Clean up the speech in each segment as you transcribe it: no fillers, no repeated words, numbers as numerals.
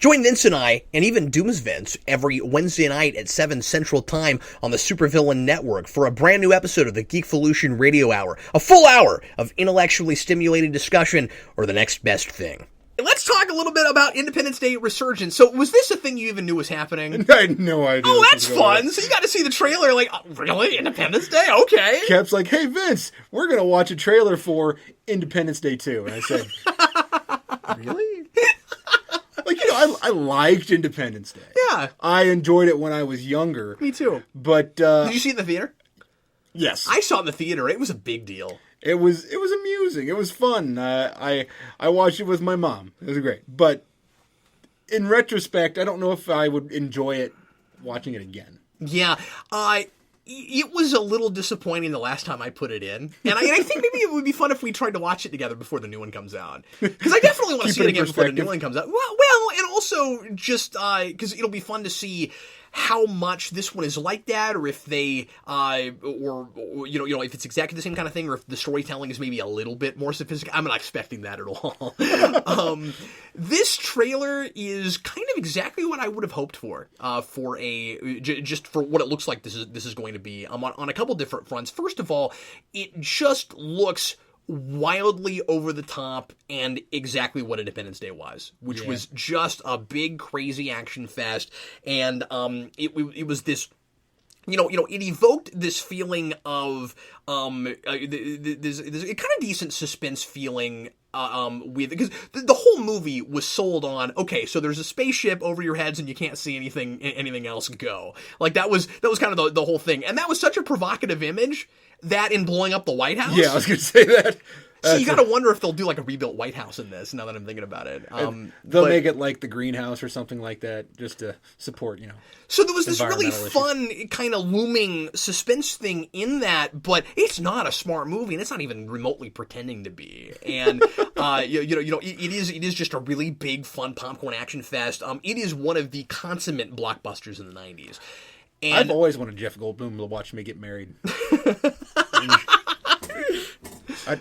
Join Vince and I, and even Dooms Vince, every Wednesday night at 7 Central Time on the Supervillain Network for a brand new episode of the Geekvolution Radio Hour. A full hour of intellectually stimulating discussion, or the next best thing. Let's talk a little bit about Independence Day Resurgence. So, was this a thing you even knew was happening? I had no idea. Oh, that's fun. So you got to see the trailer, like, oh, really? Independence Day? Okay. Cap's like, hey, Vince, we're going to watch a trailer for Independence Day 2. And I said, really? Like, you know, I liked Independence Day. Yeah. I enjoyed it when I was younger. Me too. But, did you see it in the theater? Yes. I saw it in the theater. It was a big deal. It was amusing. It was fun. I watched it with my mom. It was great. But in retrospect, I don't know if I would enjoy it watching it again. Yeah. It was a little disappointing the last time I put it in. And I think maybe it would be fun if we tried to watch it together before the new one comes out. Because I definitely want to see it again before the new one comes out. Well, and also just because it'll be fun to see how much this one is like that, or if they, or you know, if it's exactly the same kind of thing, or if the storytelling is maybe a little bit more sophisticated. I'm not expecting that at all. This trailer is kind of exactly what I would have hoped for just for what it looks like. This is going to be on a couple different fronts. First of all, it just looks wildly over the top and exactly what Independence Day was, which was just a big crazy action fest, and it was this. You know, it evoked this feeling of this kind of decent suspense feeling with, because the whole movie was sold on, okay, so there's a spaceship over your heads and you can't see anything else go. Like that was kind of the whole thing, and that was such a provocative image that in blowing up the White House. Yeah, I was going to say that. So you got to wonder if they'll do like a rebuilt White House in this. Now that I'm thinking about it, they'll make it like the greenhouse or something like that, just to support, you know. So there was this really fun kind of looming suspense thing in that, but it's not a smart movie, and it's not even remotely pretending to be. And it is just a really big, fun popcorn action fest. It is one of the consummate blockbusters in the '90s. And I've always wanted Jeff Goldblum to watch me get married.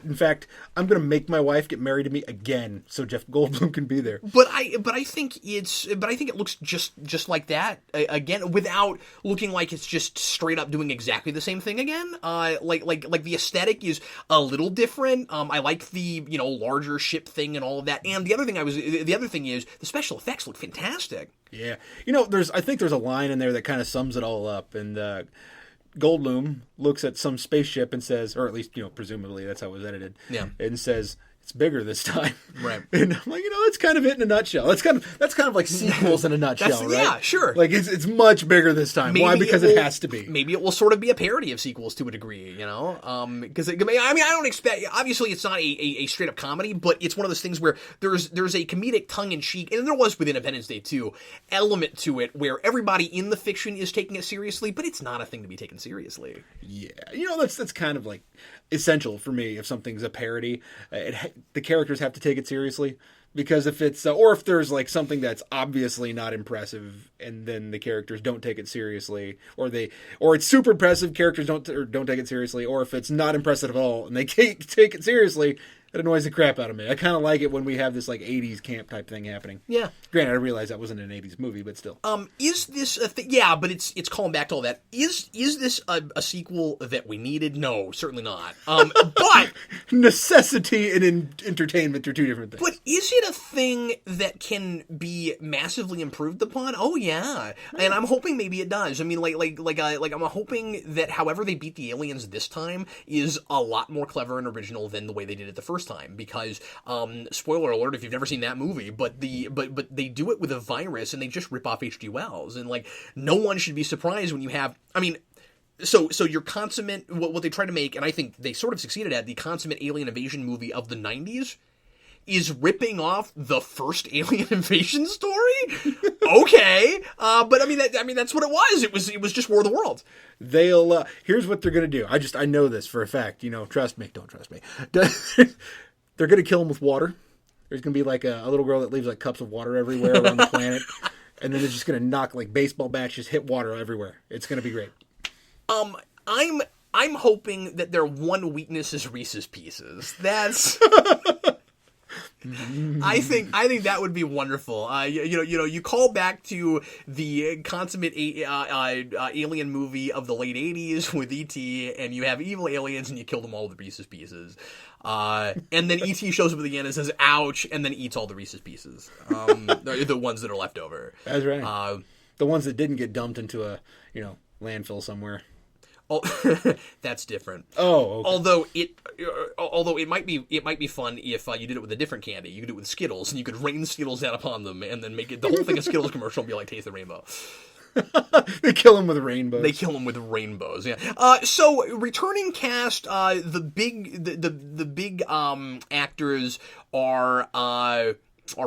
In fact, I'm going to make my wife get married to me again so Jeff Goldblum can be there. But I think it looks just like that again, without looking like it's just straight up doing exactly the same thing again. Like the aesthetic is a little different. I like the larger ship thing and all of that. And the other thing is the special effects look fantastic. Yeah, I think there's a line in there that kind of sums it all up, and Goldblum looks at some spaceship and says, or at least, presumably that's how it was edited, and says, it's bigger this time. Right. And I'm like, that's kind of it in a nutshell. That's kind of like sequels in a nutshell, right? Yeah, sure. Like, it's much bigger this time. Why? Because it has to be. Maybe it will sort of be a parody of sequels to a degree, because I don't expect, obviously it's not a straight up comedy, but it's one of those things where there's a comedic tongue-in-cheek, and there was with Independence Day 2, element to it where everybody in the fiction is taking it seriously, but it's not a thing to be taken seriously. Yeah. That's kind of like essential for me if something's a parody. The characters have to take it seriously, because if it's or if there's like something that's obviously not impressive and then the characters don't take it seriously, or it's super impressive, characters don't take it seriously, or if it's not impressive at all and they can't take it seriously, it annoys the crap out of me. I kind of like it when we have this like 80s camp type thing happening. Yeah. Granted, I realize that wasn't an 80s movie, but still. Is this a thing? Yeah, but it's calling back to all that. Is this a sequel that we needed? No, certainly not. But necessity and entertainment are two different things. But is it a thing that can be massively improved upon? Oh yeah, and I'm hoping maybe it does. I mean, like I'm hoping that however they beat the aliens this time is a lot more clever and original than the way they did it the first time, because spoiler alert if you've never seen that movie, but they do it with a virus and they just rip off H.G. Wells, and like no one should be surprised when you have, I mean, so your consummate, what they try to make, and I think they sort of succeeded at, the consummate alien invasion movie of the 90s is ripping off the first alien invasion story. Okay, but I mean that's what it was. It was just War of the Worlds. They'll here's what they're gonna do. I know this for a fact. Trust me. Don't trust me. They're gonna kill him with water. There's gonna be like a little girl that leaves like cups of water everywhere around the planet, and then they're just gonna knock like baseball bats, just hit water everywhere. It's gonna be great. I'm hoping that their one weakness is Reese's Pieces. That's I think that would be wonderful. You call back to the consummate alien movie of the late '80s with E.T., and you have evil aliens, and you kill them all with Reese's Pieces. And then E.T. shows up at the end and says, "Ouch," and then eats all the Reese's Pieces. The ones that are left over. That's right. The ones that didn't get dumped into a landfill somewhere. Oh, that's different. Oh, okay. Although it might be fun if you did it with a different candy. You could do it with Skittles, and you could rain Skittles down upon them, and then make it the whole thing a Skittles commercial and be like Taste the Rainbow. They kill them with rainbows. They kill them with rainbows. Yeah. So returning cast, the big actors are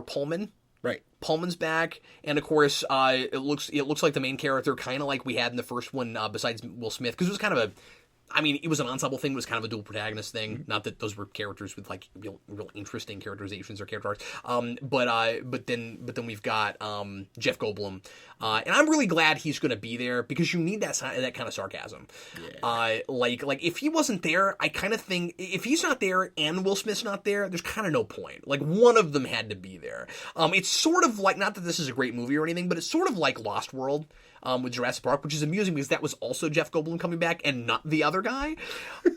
Pullman. Right. Pullman's back, and of course, it looks like the main character, kind of like we had in the first one, besides Will Smith, because it was kind of it was an ensemble thing. It was kind of a dual protagonist thing. Not that those were characters with like real interesting characterizations or character arcs. But then we've got Jeff Goldblum, and I'm really glad he's going to be there because you need that kind of sarcasm. Yeah. Like if he wasn't there, I kind of think if he's not there and Will Smith's not there, there's kind of no point. Like one of them had to be there. It's sort of like, not that this is a great movie or anything, but it's sort of like Lost World. With Jurassic Park, which is amusing because that was also Jeff Goldblum coming back and not the other guy. So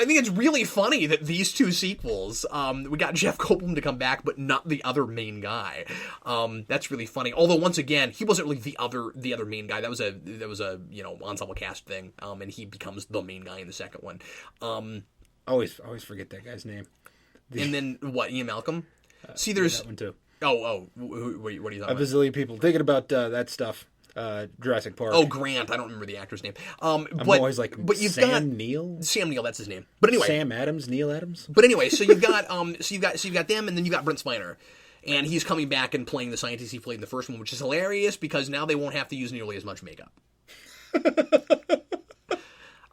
I think it's really funny that these two sequels, we got Jeff Goldblum to come back, but not the other main guy. That's really funny. Although once again, he wasn't really the other main guy. That was a ensemble cast thing, and he becomes the main guy in the second one. Always forget that guy's name. And then what? Ian Malcolm. See, there's that one too. Oh, wait, what are you talking about? A bazillion people thinking about that stuff. Jurassic Park. Oh, Grant. I don't remember the actor's name. I'm always like, but you've Sam got Neill. Sam Neill, that's his name. But anyway, Sam Adams, Neil Adams. But anyway, so you've got you've got them, and then you got Brent Spiner, and he's coming back and playing the scientist he played in the first one, which is hilarious because now they won't have to use nearly as much makeup.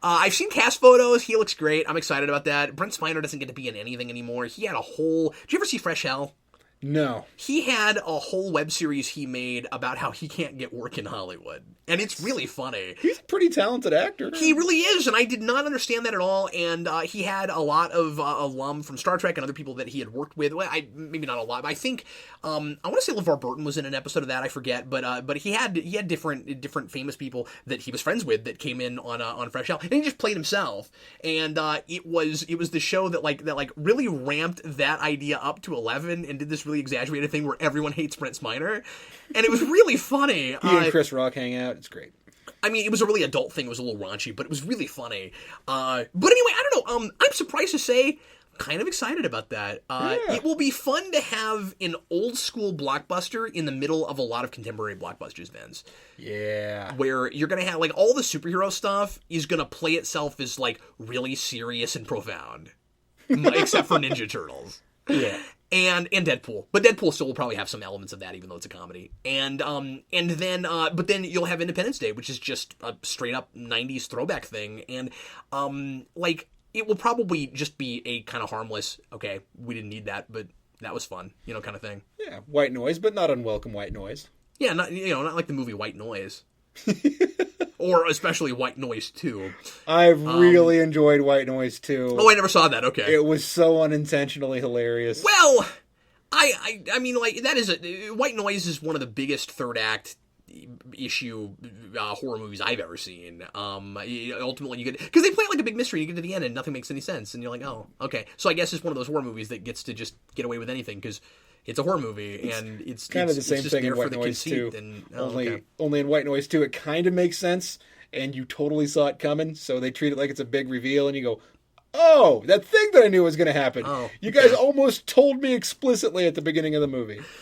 I've seen cast photos. He looks great. I'm excited about that. Brent Spiner doesn't get to be in anything anymore. He had a whole. Did you ever see Fresh Hell? No. He had a whole web series he made about how he can't get work in Hollywood. And it's really funny. He's a pretty talented actor. He really is, and I did not understand that at all. And he had a lot of alum from Star Trek and other people that he had worked with. Well, maybe not a lot, but I think I want to say LeVar Burton was in an episode of that. I forget, but he had different famous people that he was friends with that came in on Fresh Hell, and he just played himself. And it was the show that really ramped that idea up to 11 and did this really exaggerated thing where everyone hates Brent Spiner, and it was really funny. He and Chris Rock hang out. It's great. I mean, it was a really adult thing. It was a little raunchy, but it was really funny. But anyway, I don't know. I'm surprised to say, kind of excited about that. It will be fun to have an old school blockbuster in the middle of a lot of contemporary blockbusters, Vince. Yeah. Where you're going to have, like, all the superhero stuff is going to play itself as, like, really serious and profound. Except for Ninja Turtles. Yeah. And Deadpool, but Deadpool still will probably have some elements of that, even though it's a comedy. And then you'll have Independence Day, which is just a straight up '90s throwback thing. And it will probably just be a kind of harmless, okay, we didn't need that, but that was fun, kind of thing. Yeah, white noise, but not unwelcome white noise. Yeah, not like the movie White Noise. Or especially White Noise 2. I've really enjoyed White Noise 2. Oh, I never saw that. Okay. It was so unintentionally hilarious. Well, I mean, like, that is White Noise is one of the biggest third act issue horror movies I've ever seen. Ultimately, you get, because they play it like a big mystery. You get to the end and nothing makes any sense, and you're like, oh, okay. So I guess it's one of those horror movies that gets to just get away with anything because it's a horror movie, and it's kind of the same thing in White Noise 2. Only in White Noise 2, it kind of makes sense, and you totally saw it coming, so they treat it like it's a big reveal, and you go, oh, that thing that I knew was going to happen. Oh, you guys almost told me explicitly at the beginning of the movie.